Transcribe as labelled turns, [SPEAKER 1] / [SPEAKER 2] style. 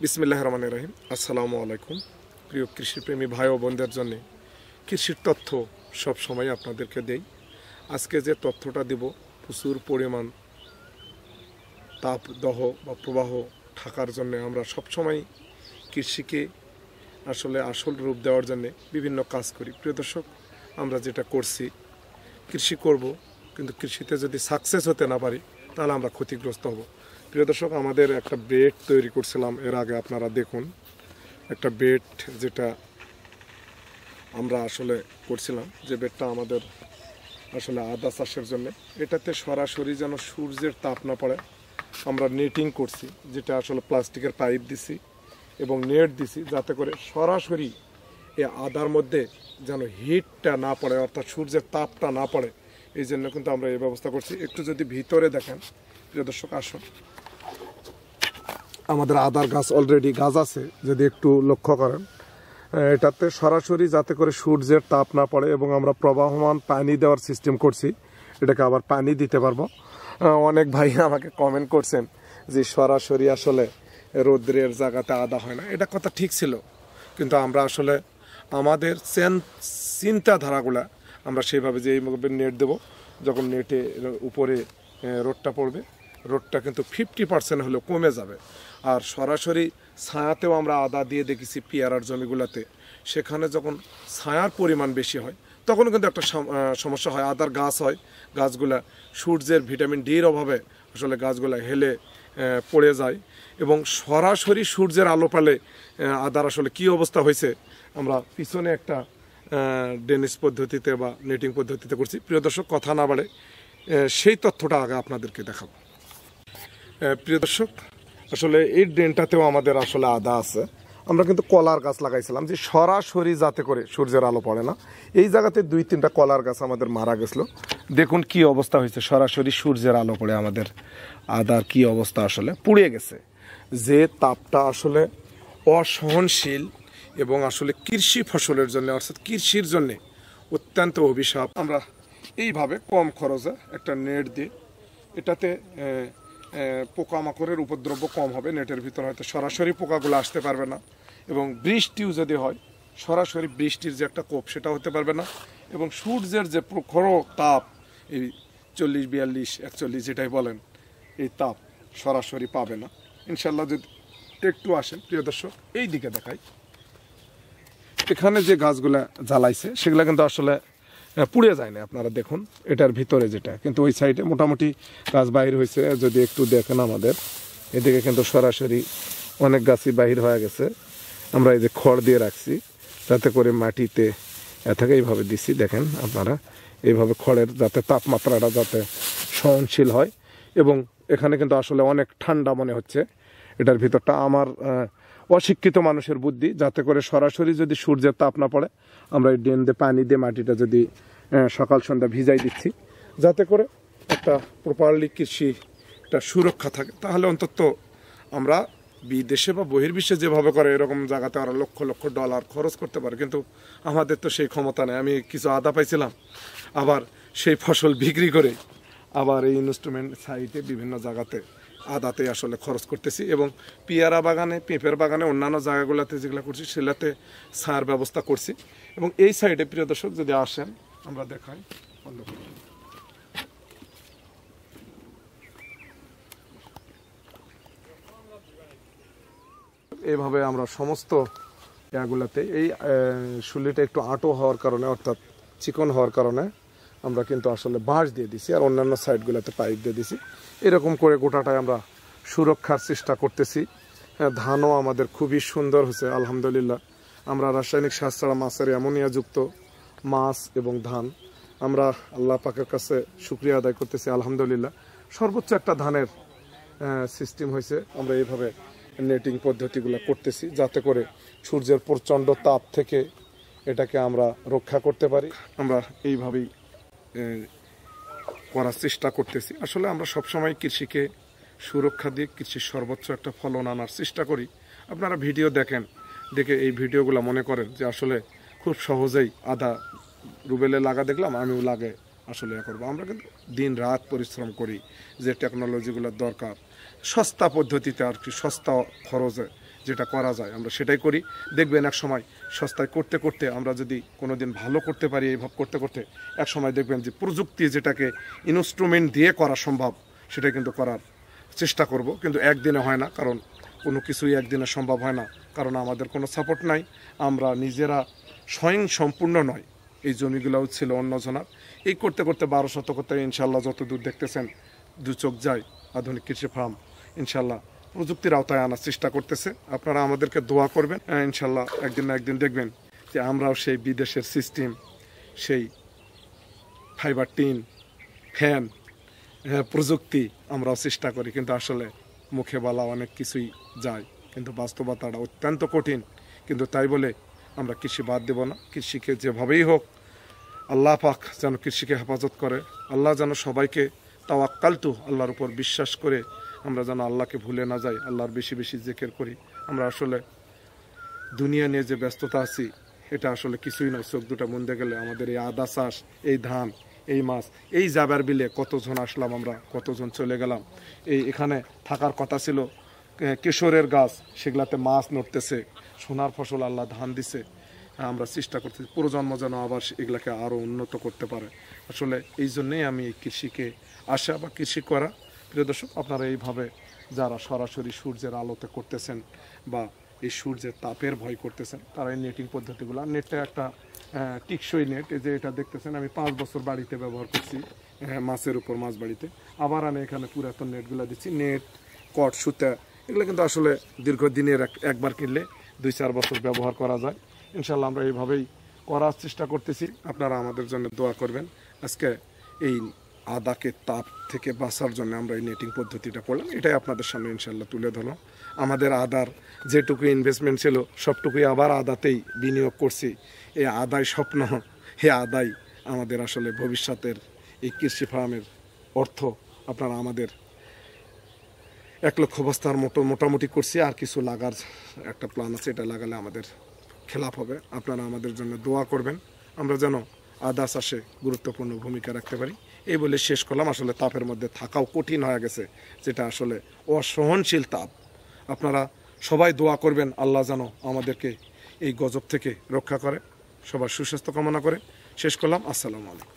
[SPEAKER 1] বিসমিল্লাহির রহমানির রহিম। আসসালামু আলাইকুম। প্রিয় কৃষিপ্রেমী ভাই ও বোনদের জন্য কৃষির তথ্য সব সময় আপনাদেরকে দেই। আজকে যে তথ্যটা দেব প্রচুর পরিমাণ তাপদাহ বা প্রবাহ থাকার জন্য আমরা সবসময় কৃষিকে আসল রূপ দেওয়ার জন্য বিভিন্ন কাজ করি। প্রিয় দর্শক, আমরা যেটা করছি কৃষি করব, কিন্তু কৃষিতে যদি সাকসেস হতে না পারি তাহলে আমরা ক্ষতিগ্রস্ত হব। প্রিয় দর্শক, আমাদের একটা বেড তৈরি করছিলাম এর আগে, আপনারা দেখুন একটা বেড যেটা আমরা করছিলাম, যে বেডটা আমাদের আদা চাষের জন্য। এটাতে সরাসরি যেন সূর্যের তাপ না পড়ে আমরা নেটিং করছি, যেটা প্লাস্টিকের পাইপ দিছি এবং নেট দিছি, যাতে করে সরাসরি এই আদার মধ্যে যেন হিটটা না পড়ে, অর্থাৎ সূর্যের তাপটা না পড়ে। এই জন্য কিন্তু আমরা এই ব্যবস্থা করছি। একটু যদি ভিতরে দেখেন প্রিয় দর্শক, আসুন, আমাদের আদার গাছ অলরেডি গাছ আছে, যদি একটু লক্ষ্য করেন এটাতে সরাসরি যাতে করে সূর্যের তাপ না পড়ে, এবং আমরা প্রবাহমান পানি দেওয়ার সিস্টেম করছি, এটাকে আবার পানি দিতে পারবো। অনেক ভাই আমাকে কমেন্ট করছেন যে সরাসরি রৌদ্রের জায়গাতে আদা হয় না। এটা কথা ঠিক ছিল, কিন্তু আমরা আমাদের চিন্তাধারাগুলা আমরা সেইভাবে যে এইভাবে নেট দেবো, যখন নেটে উপরে রোদটা পড়বে, রোদটা কিন্তু 50% হলেও কমে যাবে। আর সরাসরি ছায়াতেও আমরা আদা দিয়ে দেখেছি পেয়ারার জমিগুলোতে, সেখানে যখন ছায়ার পরিমাণ বেশি হয় তখন কিন্তু একটা সমস্যা হয়, আদার গাছ হয়, গাছগুলা সূর্যের ভিটামিন ডির অভাবে গাছগুলা হেলে পড়ে যায়, এবং সরাসরি সূর্যের আলো পেলে আদার কী অবস্থা হয়েছে আমরা পিছনে একটা ডেনিস পদ্ধতিতে বা নেটিং পদ্ধতিতে করছি। প্রিয় দর্শক, কথা না বাড়ে সেই তথ্যটা আগে আপনাদেরকে দেখাবো। প্রিয় দর্শক, এই ড্রেনটাতেও আমাদের আদা আছে। আমরা কিন্তু কলার গাছ লাগাইছিলাম, যে সরাসরি যাতে করে সূর্যের আলো পড়ে না। এই জায়গাতে 2-3টা কলার গাছ আমাদের মারা গেছিল। দেখুন কি অবস্থা হয়েছে, সরাসরি সূর্যের আলো পড়ে আমাদের আদার কি অবস্থা, পুড়ে গেছে। যে তাপটা অসহনশীল এবং কৃষি ফসলের জন্য, অর্থাৎ কৃষির জন্য অত্যন্ত অভিশাপ। আমরা এইভাবে কম খরচে একটা নেট দিয়ে, এটাতে পোকামাকড়ের উপদ্রব কম হবে। নেটের ভিতর হয়তো সরাসরি পোকাগুলো আসতে পারবে না, এবং বৃষ্টিও যদি হয় সরাসরি বৃষ্টির যে একটা কোপ সেটা হতে পারবে না, এবং সূর্যের যে প্রখর তাপ, এই 40-42-41 যেটাই বলেন, এই তাপ সরাসরি পাবে না। ইনশাল্লাহ যদি একটু আসেন প্রিয় দর্শক, এই দিকে দেখাই, এখানে যে গাছগুলা জ্বালাইছে সেগুলো কিন্তু পুড়ে যায় না। আপনারা দেখুন এটার ভিতরে যেটা, কিন্তু ওই সাইডে মোটামুটি গাছ বাহির হয়েছে। যদি একটু দেখেন আমাদের এদিকে কিন্তু সরাসরি অনেক গাছই বাহির হয়ে গেছে। আমরা এই যে খড় দিয়ে রাখছি, যাতে করে মাটিতে এটাকে এইভাবে দিছি, দেখেন আপনারা, এইভাবে খড়ের যাতে তাপমাত্রাটা যাতে সহনশীল হয়। এবং এখানে কিন্তু অনেক ঠান্ডা মনে হচ্ছে এটার ভিতরটা। আমার অশিক্ষিত মানুষের বুদ্ধি, যাতে করে সরাসরি যদি সূর্যের তাপ না পড়ে, আমরা এই ড্রেন দিয়ে পানি দিয়ে মাটিটা যদি সকাল সন্ধ্যা ভিজাই দিচ্ছি, যাতে করে একটা প্রপারলি কৃষি একটা সুরক্ষা থাকে। তাহলে অন্তত আমরা বিদেশে বা বহির্বিশ্বে যেভাবে করে এরকম জায়গাতে আরও লক্ষ লক্ষ ডলার খরচ করতে পারে, কিন্তু আমাদের তো সেই ক্ষমতা নেই। আমি কিছু আদা পাইছিলাম, আবার সেই ফসল বিক্রি করে আবার এই ইনস্ট্রুমেন্ট সাইটে বিভিন্ন জায়গাতে আদাতে খরচ করতেছি, এবং পেয়ারা বাগানে, পেঁপের বাগানে, অন্যান্য জায়গাগুলোতে যেগুলো করছি সেগুলোতে সার ব্যবস্থা করছি। এবং এই সাইডে প্রিয় দর্শক যদি আসেন আমরা দেখাই, এইভাবে আমরা সমস্ত ইয়াগুলাতে, এই শুলিটা একটু আঁটো হওয়ার কারণে, অর্থাৎ চিকন হওয়ার কারণে আমরা কিন্তু বাঁশ দিয়ে দিছি, আর অন্যান্য সাইডগুলোতে পাইপ দিয়ে দিছি। এরকম করে গোটাটাই আমরা সুরক্ষার চেষ্টা করতেছি। ধানও আমাদের খুবই সুন্দর হয়েছে আলহামদুলিল্লাহ। আমরা রাসায়নিক সার ছাড়া মাছের অ্যামোনিয়াযুক্ত মাছ এবং ধান, আমরা আল্লাহ পাকের কাছে শুকরিয়া আদায় করতেছি আলহামদুলিল্লাহ। সর্বোচ্চ একটা ধানের সিস্টেম হয়েছে। আমরা এইভাবে নেটিং পদ্ধতিগুলো করতেছি, যাতে করে সূর্যের প্রচণ্ড তাপ থেকে এটাকে আমরা রক্ষা করতে পারি। আমরা এইভাবেই করার চেষ্টা করতেছি। আমরা সবসময় কৃষিকে সুরক্ষা দিয়ে কৃষির সর্বোচ্চ একটা ফলন আনার চেষ্টা করি। আপনারা ভিডিও দেখেন, দেখে এই ভিডিওগুলো মনে করেন যে খুব সহজেই আদা রুবেলে লাগা দেখলাম, আমিও লাগে করবো। আমরা কিন্তু দিন রাত পরিশ্রম করি, যে টেকনোলজিগুলোর দরকার সস্তা পদ্ধতিতে, সস্তা খরচে যেটা করা যায় আমরা সেটাই করি। দেখবেন এক সময় সস্তায় করতে করতে আমরা যদি কোনোদিন ভালো করতে পারি, এইভাবে করতে করতে এক সময় দেখবেন যে প্রযুক্তি যেটাকে ইনস্ট্রুমেন্ট দিয়ে করা সম্ভব সেটা কিন্তু করার চেষ্টা করব। কিন্তু একদিনে হয় না, কারণ কোনো কিছুই একদিনে সম্ভব হয় না, কারণ আমাদের কোনো সাপোর্ট নাই, আমরা নিজেরা স্বয়ং সম্পূর্ণ নয়। এই জমিগুলোও ছিল অন্যজনার। এই করতে করতে 12 শতকতে ইনশাল্লাহ যত দূর দেখতেছেন দু চোখ যায় আধুনিক কৃষি ফার্ম ইনশাল্লাহ প্রযুক্তির আওতায় আনার চেষ্টা করতেছে। আপনারা আমাদেরকে দোয়া করবেন, ইনশাল্লাহ একদিন না একদিন দেখবেন যে আমরাও সেই বিদেশের সিস্টেম, সেই ফাইবার টিন, ফ্যান, প্রযুক্তি আমরাও চেষ্টা করি, কিন্তু আসলে মুখে বলা অনেক কিছুই যায়, কিন্তু বাস্তবতাটা অত্যন্ত কঠিন। কিন্তু তাই বলে আমরা কৃষি বাদ দেব না। কৃষিকে যেভাবেই হোক আল্লাহ পাক যেন কৃষিকে হেফাজত করে, আল্লাহ যেন সবাইকে তাওয়াক্কালতু আল্লাহর উপর বিশ্বাস করে আমরা যেন আল্লাহকে ভুলে না যাই, আল্লাহর বেশি বেশি জিকির করি। আমরা আসলে দুনিয়া নিয়ে যে ব্যস্ততা আছি এটা আসলে কিছুই নয়। চোখ দুটা মুন্দে গেলে আমাদের এই আদা চাষ, এই ধান, এই মাছ, এই জাবার বিলে কতজন আসলাম আমরা, কতজন চলে গেলাম। এখানে থাকার কথা ছিল কেশরের গাছ, সেগুলাতে মাছ নড়তেছে, সোনার ফসল আল্লাহ ধান দিছে। আমরা চেষ্টা করতেছি প্রজন্ম যেন আবার এগুলাকে আরও উন্নত করতে পারে। আসলে এই জন্যেই আমি এই কৃষিকে আসা বা কৃষি করা। প্রিয় দর্শক, আপনারা এইভাবে যারা সরাসরি সূর্যের আলোতে করতেছেন বা এই সূর্যের তাপের ভয় করতেছেন, তারা এই নেটিং পদ্ধতিগুলো, নেটটা একটা টিকসই নেট, এই যে এটা দেখতেছেন আমি 5 বছর বাড়িতে ব্যবহার করছি, মাছের উপর মাছ বাড়িতে। আবার আমি এখানে পুরাতন নেটগুলো দিচ্ছি। নেট, কট, সুতা এগুলো কিন্তু আসলে দীর্ঘদিনের একবার কিনলে 2-4 বছর ব্যবহার করা যায়। ইনশাল্লাহ আমরা এইভাবেই করার চেষ্টা করতেছি। আপনারা আমাদের জন্য দোয়া করবেন। আজকে এই আদাকে তাপ থেকে বাঁচার জন্য আমরা এই নেটিং পদ্ধতিটা করলাম, এটাই আপনাদের সামনে ইনশাল্লাহ তুলে ধরলাম। আমাদের আদার যেটুকু ইনভেস্টমেন্ট ছিল সবটুকুই আবার আদাতেই বিনিয়োগ করছি। এই আদায় স্বপ্ন, এই আদায় আমাদের আসলে ভবিষ্যতের এই কৃষি ফার্মের অর্থ। আপনারা আমাদের 1 লক্ষ বস্তার মতো মোটামুটি করছি, আর কিছু লাগার একটা প্ল্যান আছে, এটা লাগালে আমাদের খেলাপ হবে। আপনারা আমাদের জন্য দোয়া করবেন, আমরা যেন আদা চাষে গুরুত্বপূর্ণ ভূমিকা রাখতে পারি। এই বলে শেষ করলাম। আসলে তাপের মধ্যে থাকাও কঠিন হয়ে গেছে, যেটা আসলে অসহনশীল তাপ। আপনারা সবাই দোয়া করবেন, আল্লাহ যেন আমাদেরকে এই গজব থেকে রক্ষা করে। সবার সুস্বাস্থ্য কামনা করে শেষ করলাম। আসসালামু আলাইকুম।